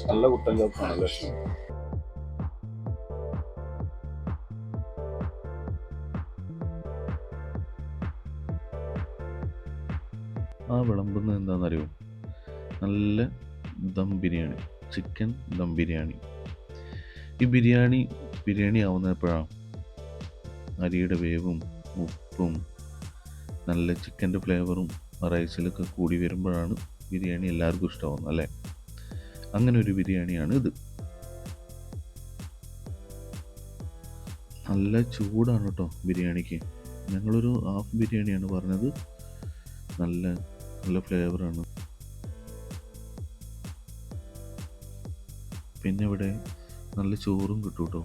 നല്ല കുട്ടൻ ചോപ്പാണല്ലേ. ആ വിളമ്പുന്നത് എന്താണെന്നറിയോ? നല്ല ദം ബിരിയാണി, ചിക്കൻ ദം ബിരിയാണി. ഈ ബിരിയാണി ആവുന്നത് എപ്പോഴാണ്? അരിയുടെ വേവും ഉപ്പും നല്ല ചിക്കൻ്റെ ഫ്ലേവറും റൈസിലൊക്കെ കൂടി വരുമ്പോഴാണ് ബിരിയാണി എല്ലാവർക്കും ഇഷ്ടമാവുന്നത് അല്ലേ? അങ്ങനെ ഒരു ബിരിയാണിയാണ് ഇത്. നല്ല ചൂടാണ് കേട്ടോ ബിരിയാണിക്ക്. ഞങ്ങളൊരു ഹാഫ് ബിരിയാണിയാണ് പറഞ്ഞത്. നല്ല നല്ല ഫ്ലേവറാണ്. പിന്നെ ഇവിടെ നല്ല ചോറും കിട്ടും കേട്ടോ.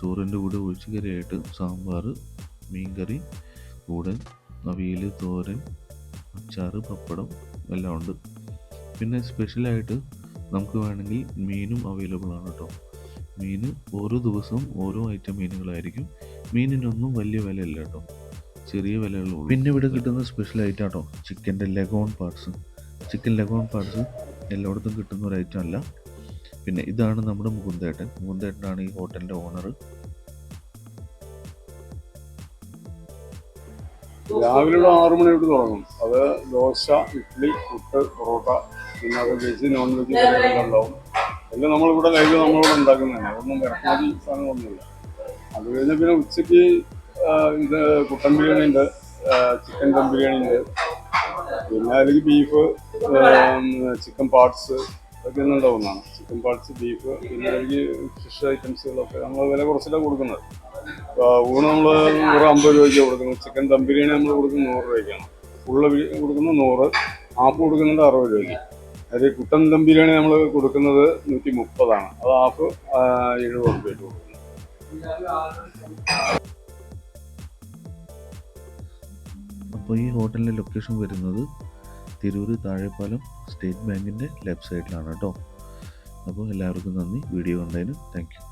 ചോറിൻ്റെ കൂടെ ഒഴിച്ചുകറിയായിട്ട് സാമ്പാർ, മീൻകറി, കൂടെ അവിയൽ, തോരൻ, അച്ചാർ, പപ്പടം എല്ലാം ഉണ്ട്. പിന്നെ സ്പെഷ്യലായിട്ട് നമുക്ക് വേണമെങ്കിൽ മീനും അവൈലബിൾ ആണ് കേട്ടോ. മീൻ ഓരോ ദിവസവും ഓരോ ഐറ്റം മീനുകളായിരിക്കും. മീനിനൊന്നും വലിയ വിലയില്ല കേട്ടോ, ചെറിയ വിലകളുള്ളൂ. പിന്നെ ഇവിടെ കിട്ടുന്ന സ്പെഷ്യൽ ഐറ്റം കേട്ടോ ചിക്കൻ്റെ leghorn parts. Chicken leghorn parts എല്ലായിടത്തും കിട്ടുന്ന ഒരു ഐറ്റം അല്ല. പിന്നെ ഇതാണ് നമ്മുടെ മുകുന്ദേട്ടനാണ് ഈ ഹോട്ടലിൻ്റെ ഓണർ. രാവിലെ ഇവിടെ 6 മണി തൊട്ട് തുടങ്ങും. അത് ദോശ, ഇഡ്ഡലി, പുട്ട്, പൊറോട്ട, പിന്നെ അത് വെജ് നോൺ വെജ് കറികളെല്ലാം ഉണ്ടാവും. എല്ലാം നമ്മളിവിടെ ലൈവ് നമ്മളിവിടെ ഉണ്ടാക്കുന്നതന്നെ, അതൊന്നും ഇറക്കുമതി സാധനങ്ങളൊന്നുമില്ല. അത് കഴിഞ്ഞാൽ പിന്നെ ഉച്ചയ്ക്ക് ഇത് കുട്ടൻ ബിരിയാണി ഉണ്ട്, ചിക്കൻ ദം ബിരിയാണി ഉണ്ട്, പിന്നെ അല്ലെങ്കിൽ ബീഫ്, ചിക്കൻ പാർട്സ് അതൊക്കെ ഒന്നും ഉണ്ടാവുന്നതാണ്. ചിക്കൻ പാർട്സ്, ബീഫ്, പിന്നെ അല്ലെങ്കിൽ ഫിഷ് ഐറ്റംസുകളൊക്കെ നമ്മൾ വില കുറച്ചിട്ടാണ് കൊടുക്കുന്നത്. ഊണ് നമ്മൾ 150 രൂപയ്ക്ക് കൊടുക്കുന്നത്. ചിക്കൻ ദം ബിരിയാണി നമ്മൾ കൊടുക്കുന്നത് 100 രൂപയ്ക്കാണ്. ഫുള്ള് കൊടുക്കുന്നത് 100, ഹാഫ് കൊടുക്കുന്നത് 60 രൂപയ്ക്ക്. അതായത് കുട്ടൻ ദം ബിരിയാണി നമ്മൾ കൊടുക്കുന്നത് 130 അത് ഹാഫ് 70 രൂപയ്ക്ക് കൊടുക്കുന്നത്. അപ്പോൾ ഈ ഹോട്ടലിൻ്റെ ലൊക്കേഷൻ വരുന്നത് തിരൂർ താഴെപ്പാലം സ്റ്റേറ്റ് ബാങ്കിൻ്റെ ലെഫ്റ്റ് സൈഡിലാണ് കേട്ടോ. അപ്പോൾ എല്ലാവർക്കും നന്ദി. വീഡിയോ കണ്ടതിന് താങ്ക് യു.